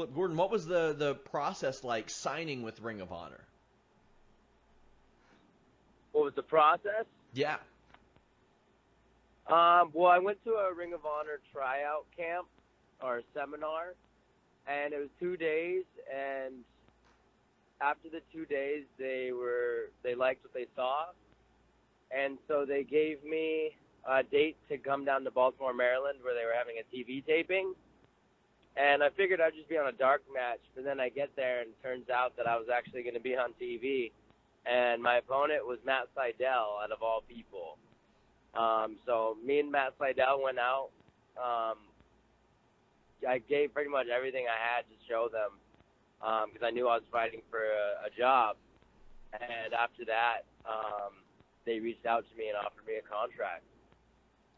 Flip Gordon, what was the process like signing with Ring of Honor? What was the process? Yeah. Well, I went to a Ring of Honor tryout camp or seminar, and it was 2 days. And after the 2 days, they liked what they saw, and so they gave me a date to come down to Baltimore, Maryland, where they were having a TV taping. And I figured I'd just be on a dark match, but then I get there, and it turns out that I was actually going to be on TV. And my opponent was Matt Seidel, out of all people. So me and Matt Seidel went out. I gave pretty much everything I had to show them because I knew I was fighting for a job. And after that, they reached out to me and offered me a contract.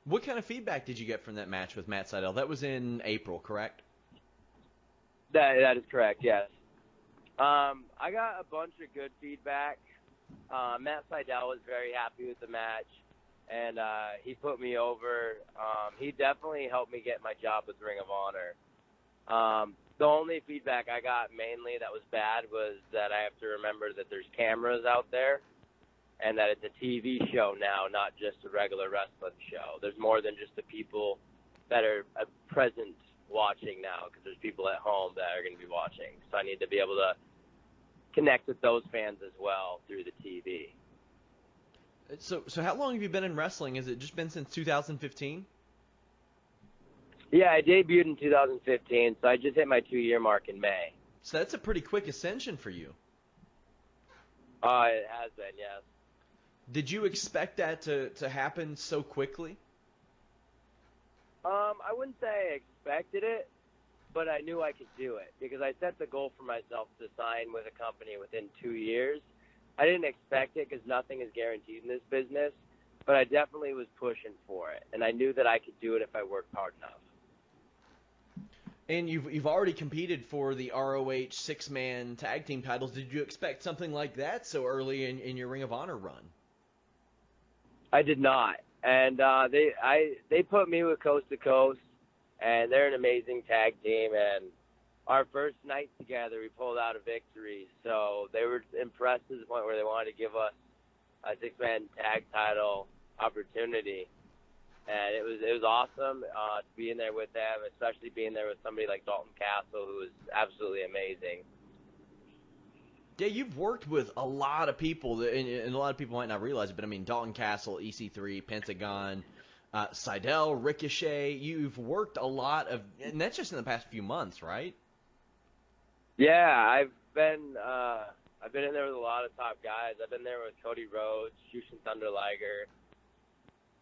What kind of feedback did you get from that match with Matt Seidel? That was in April, correct? That is correct, yes. I got a bunch of good feedback. Matt Seidel was very happy with the match, and he put me over. He definitely helped me get my job with Ring of Honor. The only feedback I got mainly that was bad was that I have to remember that there's cameras out there and that it's a TV show now, not just a regular wrestling show. There's more than just the people that are present watching now, because there's people at home that are going to be watching. So I need to be able to connect with those fans as well through the TV. So how long have you been in wrestling? Has it just been since 2015? Yeah, I debuted in 2015, so I just hit my 2-year mark in May. So that's a pretty quick ascension for you. It has been, yes. Did you expect that to happen so quickly? I wouldn't say I expected it, but I knew I could do it because I set the goal for myself to sign with a company within 2 years. I didn't expect it because nothing is guaranteed in this business, but I definitely was pushing for it, and I knew that I could do it if I worked hard enough. And you've already competed for the ROH 6-man tag team titles. Did you expect something like that so early in your Ring of Honor run? I did not. And they put me with Coast to Coast, and they're an amazing tag team. And our first night together, we pulled out a victory. So they were impressed to the point where they wanted to give us a 6-man tag title opportunity. And it was awesome to be in there with them, especially being there with somebody like Dalton Castle, who was absolutely amazing. Yeah, you've worked with a lot of people, and a lot of people might not realize it, but I mean, Dalton Castle, EC3, Pentagon, Seidel, Ricochet. You've worked a lot of, and that's just in the past few months, right? Yeah, I've been in there with a lot of top guys. I've been there with Cody Rhodes, Jushin Thunder Liger,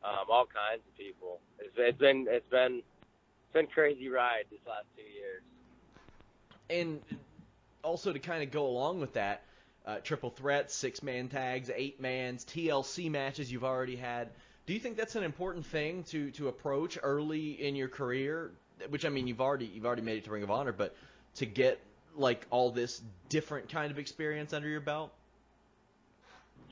all kinds of people. It's been a crazy ride this last 2 years. And also to kind of go along with that, triple threats, 6-man tags, 8-mans, TLC matches you've already had. Do you think that's an important thing to approach early in your career? Which, I mean, you've already made it to Ring of Honor, but to get like all this different kind of experience under your belt?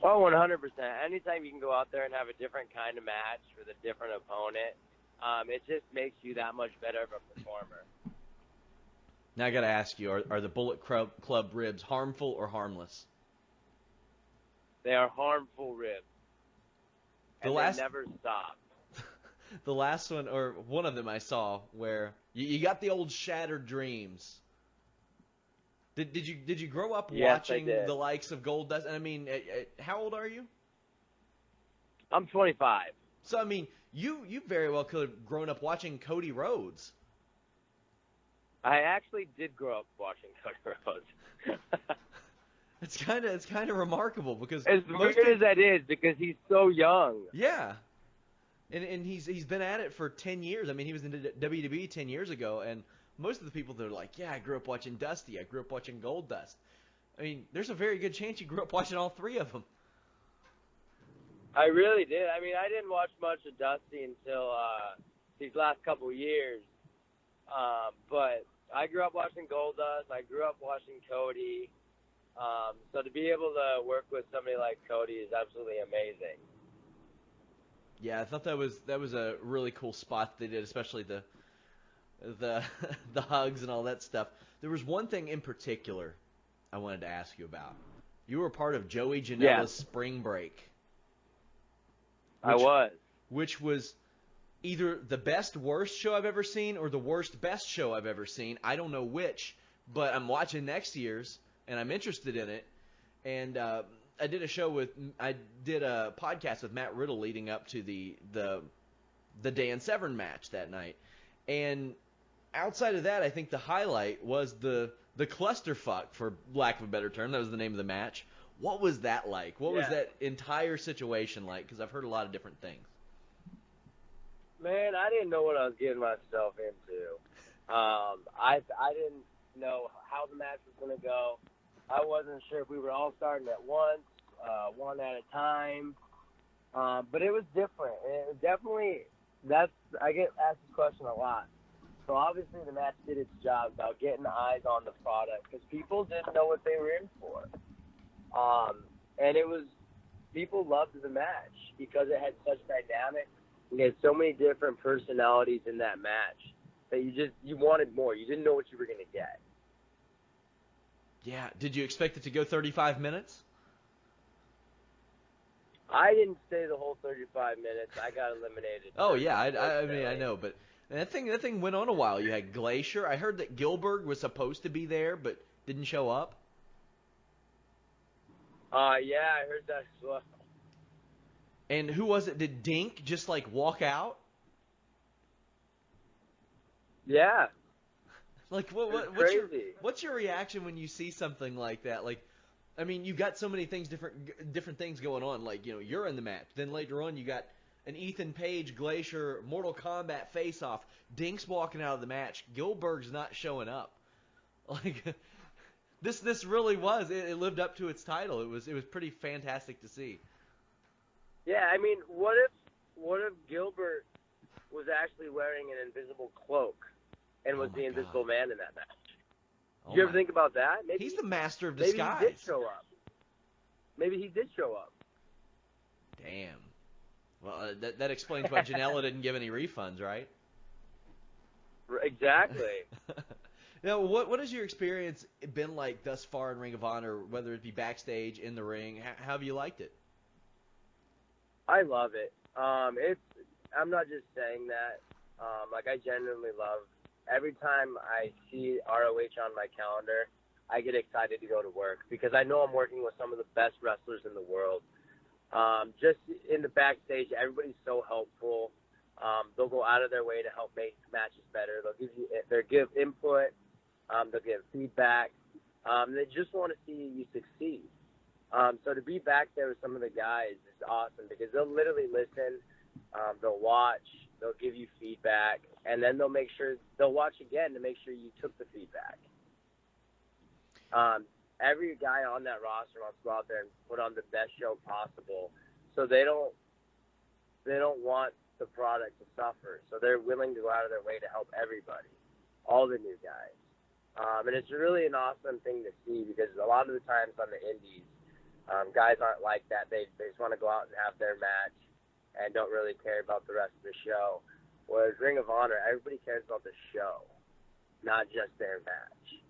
Oh, 100%. Anytime you can go out there and have a different kind of match with a different opponent, it just makes you that much better of a performer. Now I got to ask you, are the Bullet Club ribs harmful or harmless? They are harmful ribs. They never stop. The last one, or one of them I saw, where you got the old Shattered Dreams. Did you grow up watching the likes of Goldust? And I mean, how old are you? I'm 25. So I mean, you very well could have grown up watching Cody Rhodes. I actually did grow up watching Cody Rhodes. It's kind of remarkable because as weird as that is, because he's so young. Yeah, and he's been at it for 10 years. I mean, he was in WWE 10 years ago, and most of the people that are like, yeah, I grew up watching Dusty, I grew up watching Goldust. I mean, there's a very good chance you grew up watching all three of them. I really did. I mean, I didn't watch much of Dusty until these last couple years. But I grew up watching Goldust. I grew up watching Cody. So to be able to work with somebody like Cody is absolutely amazing. Yeah, I thought that was a really cool spot they did, especially the the hugs and all that stuff. There was one thing in particular I wanted to ask you about. You were part of Joey Janela's spring break. I was. Which was either the best worst show I've ever seen or the worst best show I've ever seen. I don't know which, but I'm watching next year's and I'm interested in it. And I did a podcast with Matt Riddle leading up to the Dan Severn match that night. And outside of that, I think the highlight was the clusterfuck, for lack of a better term. That was the name of the match. What was that like? What was that entire situation like? Because I've heard a lot of different things. Man, I didn't know what I was getting myself into. I didn't know how the match was going to go. I wasn't sure if we were all starting at once, one at a time. But it was different. And it was definitely, I get asked this question a lot. So obviously the match did its job about getting eyes on the product because people didn't know what they were in for. And people loved the match because it had such dynamic. We had so many different personalities in that match that you wanted more. You didn't know what you were going to get. Yeah. Did you expect it to go 35 minutes? I didn't stay the whole 35 minutes. I got eliminated. Oh, yeah. I mean, I know, but that thing went on a while. You had Glacier. I heard that Gilbert was supposed to be there, but didn't show up. Yeah, I heard that as well. And who was it? Did Dink just, walk out? Yeah. What's your reaction when you see something like that? I mean, you got so many things, different things going on. You're in the match. Then later on, you got an Ethan Page Glacier Mortal Kombat face-off. Dink's walking out of the match. Gilbert's not showing up. This really was. It lived up to its title. It was pretty fantastic to see. Yeah, I mean, what if Gilbert was actually wearing an invisible cloak and was the Invisible Man in that match? Did you ever think about that? Maybe he's the master of disguise. Maybe he did show up. Maybe he did show up. Damn. Well, that explains why Janela didn't give any refunds, right? Exactly. Now, what has your experience been like thus far in Ring of Honor, whether it be backstage, in the ring? How have you liked it? I love it. I'm not just saying that. I genuinely love every time I see ROH on my calendar, I get excited to go to work because I know I'm working with some of the best wrestlers in the world. Just in the backstage, everybody's so helpful. They'll go out of their way to help make matches better. They'll give input. They'll give feedback. They just want to see you succeed. So to be back there with some of the guys is awesome because they'll literally listen. They'll watch. They'll give you feedback, and then they'll watch again to make sure you took the feedback. Every guy on that roster wants to go out there and put on the best show possible, so they don't want the product to suffer. So they're willing to go out of their way to help everybody, all the new guys. And it's really an awesome thing to see because a lot of the times on the indies, guys aren't like that. They just want to go out and have their match and don't really care about the rest of the show. Whereas Ring of Honor, everybody cares about the show, not just their match.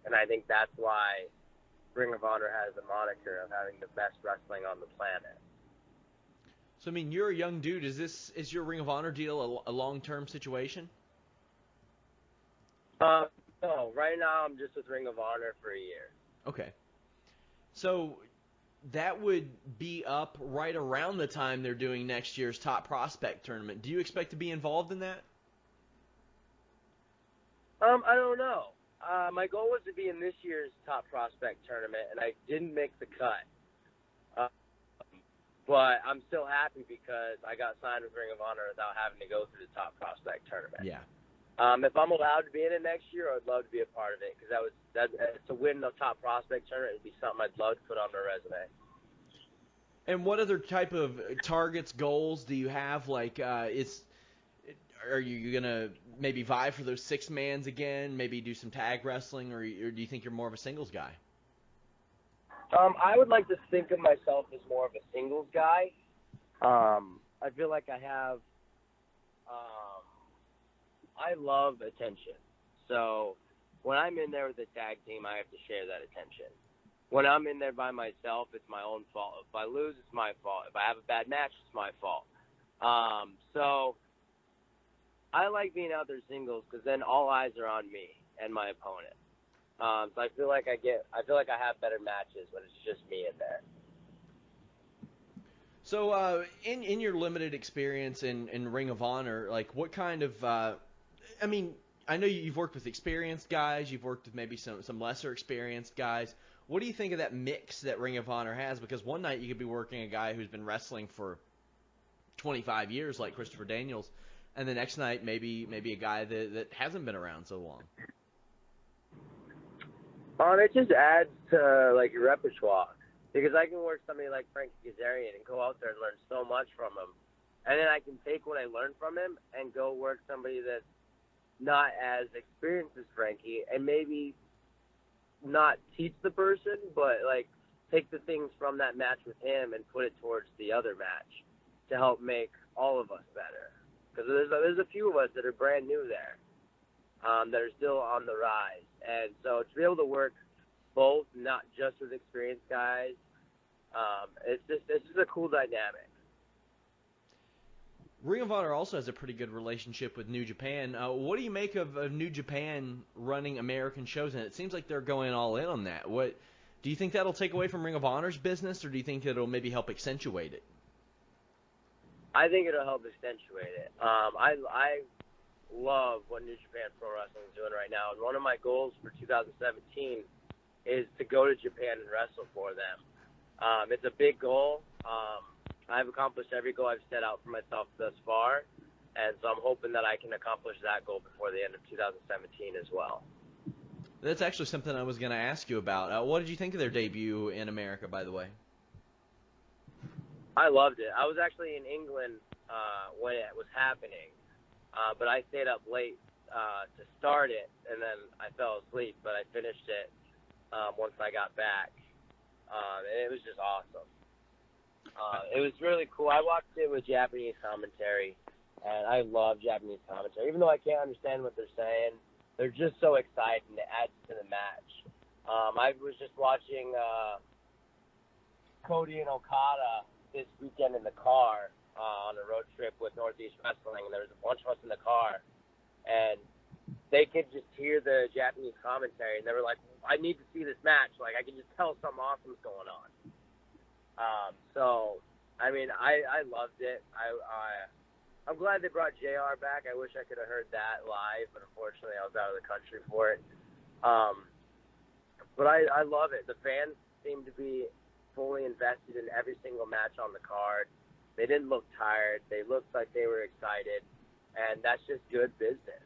And I think that's why Ring of Honor has the moniker of having the best wrestling on the planet. So, I mean, you're a young dude. Is your Ring of Honor deal a long-term situation? No, right now I'm just with Ring of Honor for a year. Okay. So that would be up right around the time they're doing next year's Top Prospect Tournament. Do you expect to be involved in that? I don't know. My goal was to be in this year's Top Prospect Tournament, and I didn't make the cut. But I'm still happy because I got signed with Ring of Honor without having to go through the Top Prospect Tournament. Yeah. If I'm allowed to be in it next year, I'd love to be a part of it because to win the Top Prospect Tournament would be something I'd love to put on my resume. And what other type of targets, goals do you have? Are you gonna maybe vie for those 6-mans again? Maybe do some tag wrestling, or do you think you're more of a singles guy? I would like to think of myself as more of a singles guy. I feel like I have I love attention. So when I'm in there with a tag team, I have to share that attention. When I'm in there by myself, it's my own fault. If I lose, it's my fault. If I have a bad match, it's my fault. So I like being out there singles because then all eyes are on me and my opponent. So I feel like I have better matches when it's just me in there. So in your limited experience in Ring of Honor, like what kind of I mean, I know you've worked with experienced guys, you've worked with maybe some lesser experienced guys. What do you think of that mix that Ring of Honor has? Because one night you could be working a guy who's been wrestling for 25 years like Christopher Daniels, and the next night maybe a guy that hasn't been around so long. It just adds to like your repertoire, because I can work somebody like Frankie Kazarian and go out there and learn so much from him, and then I can take what I learned from him and go work somebody that's not as experienced as Frankie, and maybe not teach the person, but like take the things from that match with him and put it towards the other match to help make all of us better. Because there's a few of us that are brand new there, that are still on the rise, and so to be able to work both, not just with experienced guys, it's just a cool dynamic. Ring of Honor also has a pretty good relationship with New Japan. What do you make of New Japan running American shows? And it seems like they're going all in on that. What do you think that'll take away from Ring of Honor's business, or do you think it'll maybe help accentuate it? I think it'll help accentuate it. I love what New Japan Pro Wrestling is doing right now, and one of my goals for 2017 is to go to Japan and wrestle for them. It's a big goal. I've accomplished every goal I've set out for myself thus far, and so I'm hoping that I can accomplish that goal before the end of 2017 as well. That's actually something I was going to ask you about. What did you think of their debut in America, by the way? I loved it. I was actually in England when it was happening, but I stayed up late to start it, and then I fell asleep, but I finished it once I got back, and it was just awesome. It was really cool. I watched it with Japanese commentary, and I love Japanese commentary. Even though I can't understand what they're saying, they're just so exciting. It adds to the match. I was just watching Cody and Okada this weekend in the car on a road trip with Northeast Wrestling, and there was a bunch of us in the car, and they could just hear the Japanese commentary, and they were like, I need to see this match. Like, I can just tell something awesome's going on. So, I mean, I loved it. I'm glad they brought JR back. I wish I could have heard that live, but unfortunately I was out of the country for it. But I love it. The fans seem to be fully invested in every single match on the card. They didn't look tired. They looked like they were excited, and that's just good business.